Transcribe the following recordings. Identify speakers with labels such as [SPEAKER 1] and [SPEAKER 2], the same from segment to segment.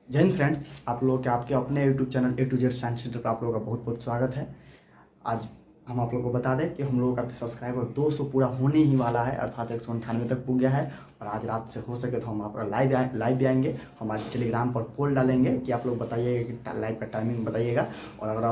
[SPEAKER 1] जय हिंद फ्रेंड्स, आप लोगों के आपके अपने YouTube channel A to Z science centre पर आप लोगों का बहुत बहुत स्वागत है। आज हम आप लोगों को बता दें कि हम लोगों का सब्सक्राइबर 200 पूरा होने ही वाला है, अर्थात 198 तक पुग गया है। और आज रात से हो सके तो हम आपका लाइव भी आएंगे। हम आज टेलीग्राम पर पोल डालेंगे कि आप लोग बताइएगा कि लाइव का टाइमिंग बताइएगा। और अगर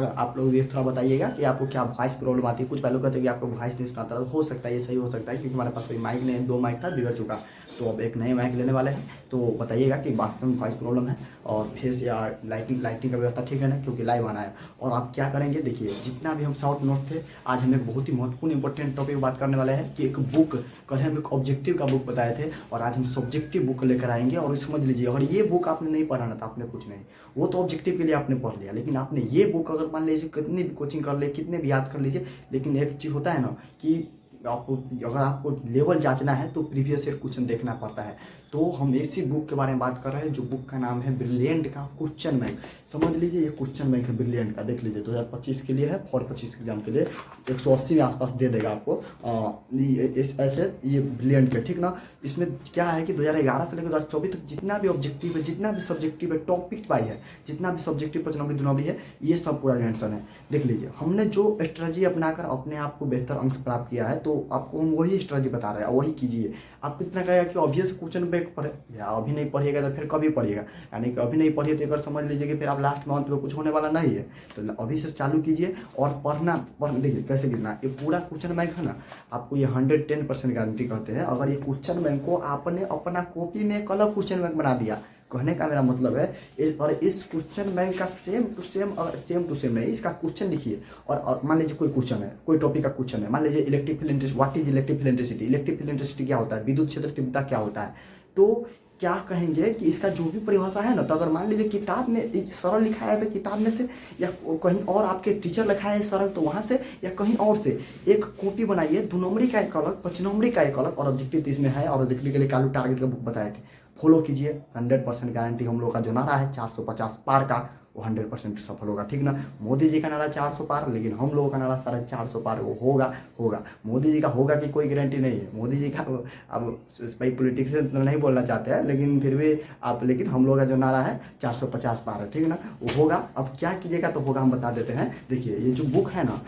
[SPEAKER 1] आप लोग ये थोड़ा बताइएगा कि आपको क्या वॉइस प्रॉब्लम आती है। कुछ पहले कहते हैं कि आपको वॉइस नहीं सुनाता, हो सकता है ये सही हो सकता है, क्योंकि हमारे पास कोई माइक नहीं है, 2 माइक था बिगड़ चुका, तो अब एक नए माइक लेने वाले हैं। तो बताइएगा कि वास्तव में वॉइस प्रॉब्लम है और फेस या लाइटिंग का व्यवस्था ठीक है ना, क्योंकि लाइव आना है। और आप क्या करेंगे, देखिए जितना भी हम शॉर्ट नोट थे, आज हम एक बहुत ही महत्वपूर्ण इंपॉर्टेंट टॉपिक बात करने वाले हैं कि एक बुक, कल हम एक ऑब्जेक्टिव का बुक बताए थे और आज हम सब्जेक्टिव बुक लेकर आएंगे। और समझ लीजिए, अगर ये बुक आपने नहीं पढ़ाना था, आपने कुछ नहीं, वो तो ऑब्जेक्टिव के लिए आपने पढ़ लिया, लेकिन आपने ये बुक अगर मान लीजिए कितनी भी कोचिंग कर ले, कितने भी याद कर लीजिए, लेकिन एक चीज़ होता है ना कि आपको, अगर आपको लेवल जांचना है तो प्रीवियस ईयर क्वेश्चन देखना पड़ता है। तो हम इसी बुक के बारे में बात कर रहे हैं, जो बुक का नाम है ब्रिलियंट का क्वेश्चन बैंक। समझ लीजिए, ये क्वेश्चन बैंक है ब्रिलियंट का, देख लीजिए 2025 के लिए है, फॉर 25 एग्जाम के लिए 180 के आसपास दे देगा आपको। ऐसे ये ब्रिलियंट के, ठीक ना। इसमें क्या है कि 2011 से लेकर 2024 तक जितना भी ऑब्जेक्टिव है, जितना भी सब्जेक्टिव है, टॉपिक वाइज है, जितना भी सब्जेक्टिव 5 नंबरी 2 नंबरी है, ये सब पूरा टेंशन है। देख लीजिए, हमने जो स्ट्रेटजी अपनाकर अपने आप को बेहतर अंक प्राप्त किया है, तो आपको हम वही स्ट्रेटजी बता रहे हैं, वही कीजिए। आप कितना कहेगा कि ऑब्वियस क्वेश्चन बैंक पढ़े, या अभी नहीं पढ़िएगा तो फिर कभी पढ़िएगा, यानी कि अभी नहीं पढ़िए तो अगर समझ लीजिए कि फिर आप लास्ट मंथ में कुछ होने वाला नहीं है। तो अभी से चालू कीजिए और पढ़ देखिए कैसे गिरना। ये पूरा क्वेश्चन बैंक है ना, आपको ये 110% गारंटी कहते हैं। अगर ये क्वेश्चन बैंक को आपने अपना कॉपी में एक अलग क्वेश्चन बैंक बना दिया, कहने का मेरा मतलब है और इस क्वेश्चन बैंक का सेम टू सेम नहीं, इसका क्वेश्चन लिखिए। और मान लीजिए कोई क्वेश्चन है, कोई टॉपिक का क्वेश्चन है, मान लीजिए electric field intensity, what is electric field intensity, electric field intensity क्या होता है, विद्युत क्षेत्र तीव्रता क्या होता है। तो क्या कहेंगे कि इसका जो भी परिभाषा है ना, तो अगर मान लीजिए किताब में सरल लिखा है तो किताब में से, या कहीं और आपके टीचर लिखा है सरल तो वहाँ से, या कहीं और से एक कॉपी बनाइए, 2 नंबरी का एक अलग, 5 नंबरी का एक अलग, और ऑब्जेक्टिव इसमें है। और ऑब्जेक्टिव के लिए कालू टारगेट का बुक बताए थे, फॉलो कीजिए। 100% गारंटी हम लोग का जो नारा है 450 पार का, वो 100% सफल होगा, ठीक ना। मोदी जी का नारा 400 पार, लेकिन हम लोगों का नारा 450 पार, वो होगा। मोदी जी का होगा कि कोई गारंटी नहीं है। मोदी जी का अब भाई पॉलिटिक्स से तो नहीं बोलना चाहते हैं, लेकिन फिर भी आप, लेकिन हम लोग का जो नारा है 450 पार है, ठीक ना, वो होगा। अब क्या कीजिएगा तो होगा, हम बता देते हैं। देखिए ये जो बुक है ना,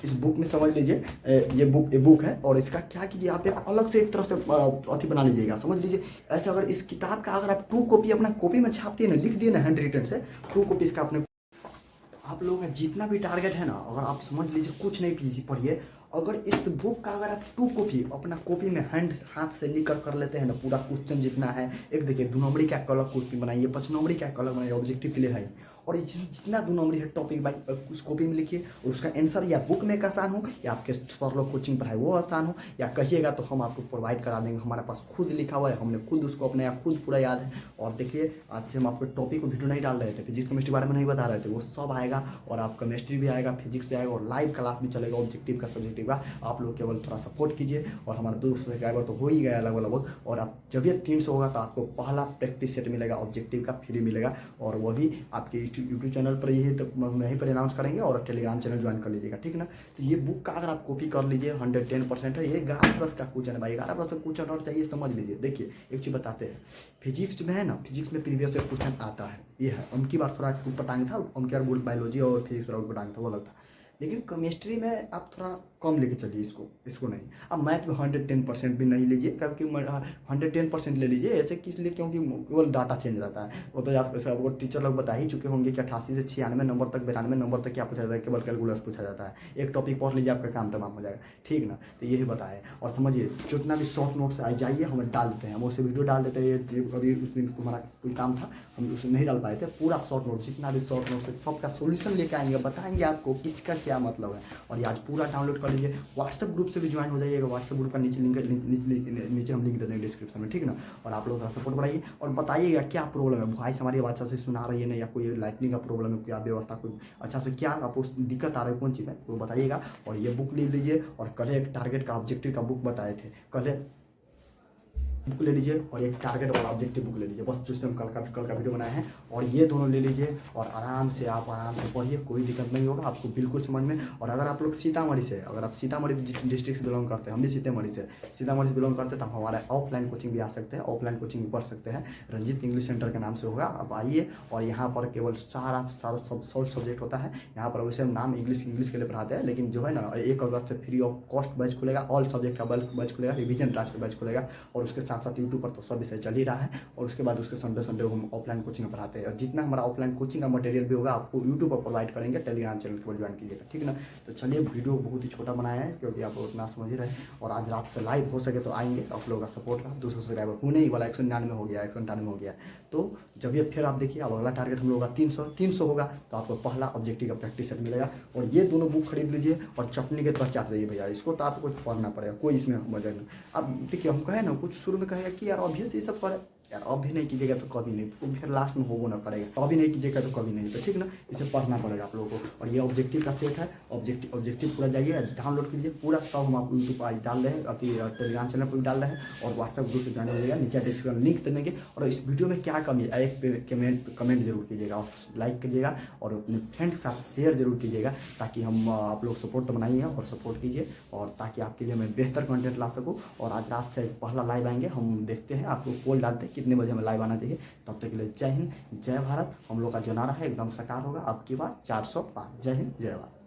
[SPEAKER 1] इस बुक में समझ लीजिए, ये बुक है, और इसका क्या कीजिए, आप एक अलग से एक तरह से अथी बना लीजिएगा। समझ लीजिए, ऐसे अगर इस किताब का अगर आप 2 कॉपी अपना कॉपी में छाप दिए ना, लिख दिए ना हैंड रिटन से, 2 कॉपी इसका अपने, आप लोगों का जितना भी टारगेट है ना, अगर आप समझ लीजिए कुछ नहीं पढ़िए, अगर इस बुक का अगर आप 2 कॉपी अपना कॉपी में हाथ से लिख कर लेते हैं ना, पूरा क्वेश्चन जितना है, एक देखिए 2 नंबरी का एक अलग कॉपी बनाइए, 5 नंबरी का एक अलग बनाइए, ऑब्जेक्टिव के लिए है। और ये जितना 2 नंबरी है टॉपिक बाई उस कॉपी में लिखिए, और उसका आंसर या बुक में एक आसान हो, या आपके सर लोग कोचिंग पढ़ाए वो आसान हो, या कहिएगा तो हम आपको प्रोवाइड करा देंगे। हमारे पास खुद लिखा हुआ है, हमने खुद उसको अपने आप खुद पूरा याद है। और देखिए, आज से हम आपको टॉपिक को वीडियो नहीं डाल रहे थे, फिजिक्स केमिस्ट्री बारे में नहीं बता रहे थे, वो सब आएगा। और आप केमिस्ट्री भी आएगा, फिजिक्स भी आएगा, और लाइव क्लास भी चलेगा ऑब्जेक्टिव का, सब्जेक्टिव का। आप लोग केवल थोड़ा सपोर्ट कीजिए। और हमारा 200 सब्सक्राइबर तो हो ही गया लगभग। और आप जब ये 300 होगा तो आपको पहला प्रैक्टिस सेट मिलेगा, ऑब्जेक्टिव का फ्री मिलेगा, और वो भी आपके यूट्यूब चैनल पर ही, तो यहीं पर अनाउंस करेंगे। और टेलीग्राम चैनल ज्वाइन कर लीजिएगा, ठीक ना। तो ये बुक का अगर आप कॉपी कर लीजिए, 110% है। ये 11 प्लस का क्वेश्चन है भाई, 11 प्लस का क्वेश्चन और चाहिए, समझ लीजिए। देखिए एक चीज़ बताते हैं, फिजिक्स में है ना, फिजिक्स में प्रीवियस से क्वेश्चन आता है, ये है। उनकी बार थोड़ा ऊपर था, उनके बार बायोलॉजी और फिजिक्स थोड़ा ऊपर था, वो अलग था। लेकिन केमिस्ट्री में आप थोड़ा कम लेके चलिए इसको नहीं। अब मैथ में 110% भी नहीं लीजिए, क्योंकि 110% ले लीजिए। ऐसे किस लिए, क्योंकि केवल डाटा चेंज रहता है। वो तो आप सबको टीचर लोग बता ही चुके होंगे कि 88 से 96 नंबर तक, 92 नंबर तक क्या पूछा जाता है, केवल कैलकुलस पूछा जाता है। एक टॉपिक पढ़ लीजिए, आपका काम तमाम हो जाएगा, ठीक ना। तो यही बताए। और समझिए, जितना भी शॉर्ट नोट्स आ जाइए, हमें डाल देते हैं, हम उसे वीडियो डाल देते हैं। अभी उस दिन हमारा कोई काम था, हम उसे नहीं डाल पाए थे। पूरा शॉर्ट नोट, जितना भी शॉर्ट नोट्स है, सबका सोल्यूशन लेके आएंगे, बताएंगे आपको किसका क्या मतलब है। और ये आज पूरा डाउनलोड कर लीजिए। व्हाट्सएप ग्रुप से भी ज्वाइन हो जाइएगा। व्हाट्सएप ग्रुप का नीचे नीचे हम लिंक दे देंगे डिस्क्रिप्शन में, ठीक ना। और आप लोग का सपोर्ट बढ़ाइए और बताइएगा क्या प्रॉब्लम है, वॉइस हमारी आवाज़ अच्छा से सुना रही है ना, या कोई लाइटनिंग का प्रॉब्लम है, क्या व्यवस्था कोई अच्छा से, क्या आपको दिक्कत आ रही है, कौन चीज़ है वो बताइएगा। और ये बुक ले लीजिए। और कल एक टारगेट का, ऑब्जेक्टिव का बुक बताए थे, कल बुक ले लीजिए और एक टारगेट वाला ऑब्जेक्टिव बुक ले लीजिए, बस जिससे हम कल का वीडियो बनाए हैं। और ये दोनों ले लीजिए और आराम से पढ़िए, कोई दिक्कत नहीं होगा आपको बिल्कुल समझ में। और अगर आप लोग सीतामढ़ी से, अगर आप सीतामढ़ी डिस्ट्रिक्ट से बिलोंग करते हैं, हम भी सीतामढ़ी से बिलोंग करते हैं, तो हम हमारा ऑफलाइन कोचिंग भी आ सकते हैं, ऑफलाइन कोचिंग भी पढ़ सकते हैं। रंजीत इंग्लिश सेंटर के नाम से होगा, आप आइए। और यहाँ पर केवल सारा सब्जेक्ट होता है यहाँ पर। वैसे हम नाम इंग्लिश के लिए पढ़ाते हैं, लेकिन जो है ना 1 अगस्त से फ्री ऑफ कॉस्ट बैच खुलेगा, ऑल सब्जेक्ट का बैच खुलेगा, रिवीजन टाइप से बैच खुलेगा। और उसके साथ साथ यूट्यूब पर तो सब विषय चल ही रहा है। और उसके बाद उसके संडे को हम ऑफलाइन कोचिंग में पढ़ाते हैं। और जितना हमारा ऑफलाइन कोचिंग का मटेरियल भी होगा आपको यूट्यूब पर प्रोवाइड करेंगे, टेलीग्राम चैनल केवल ज्वाइन कीजिएगा, ठीक ना। तो चलिए, वीडियो बहुत ही छोटा बनाया है क्योंकि आप लोग उतना समझ ही रहे। और आज रात से लाइव हो सके तो आएंगे, आप लोगों का सपोर्ट रहा। 200 सब्सक्राइबर होने ही वाला, 199 हो गया, 198 हो गया। तो जब ये फिर आप देखिए, अब अगला टारगेट हम लोगों का 300 होगा, तो आपको पहला ऑब्जेक्टिव का प्रैक्टिस सेट मिलेगा। और ये दोनों बुक खरीद लीजिए और चटनी के तरह चाट जाइए भैया, इसको तो आपको कुछ पढ़ना पड़ेगा, कोई इसमें मजा नहीं। अब देखिए, हम कहे ना कुछ शुरू में कहेगा कि यार ऑब्वियस ये सब पढ़े, यार अभी नहीं कीजिएगा तो कभी नहीं, तो फिर लास्ट में होगा ना करेगा। अभी नहीं कीजिएगा तो कभी नहीं, तो ठीक ना, इसे पढ़ना पड़ेगा आप लोगों को। और ये ऑब्जेक्टिव का सेट है, ऑब्जेक्टिव पूरा जाइए, डाउनलोड कीजिए पूरा, सब हम आपको यूट्यूब पर डाल रहे हैं, अभी टेलीग्राम चैनल पर भी डाल रहे हैं, और व्हाट्सएप ग्रुप से ज्वाइन हो जाएगा, नीचे डिस्क्रिप्शन लिंक दे देंगे। और इस वीडियो में क्या कमी है, एक कमेंट जरूर कीजिएगा, और लाइक कीजिएगा, और अपने फ्रेंड के साथ शेयर जरूर कीजिएगा, ताकि हम आप लोग सपोर्ट तो बनाइए और सपोर्ट कीजिए, और ताकि आपके लिए मैं बेहतर कंटेंट ला सकूँ। और आज रात से पहला लाइव आएंगे, हम देखते हैं, आपको पोल डालते हैं कितने बजे हमें लाइव आना चाहिए। तब तक के लिए जय हिंद जय भारत। हम लोग का जो नारा है एकदम साकार होगा, अब की बार 405। जय हिंद जय भारत।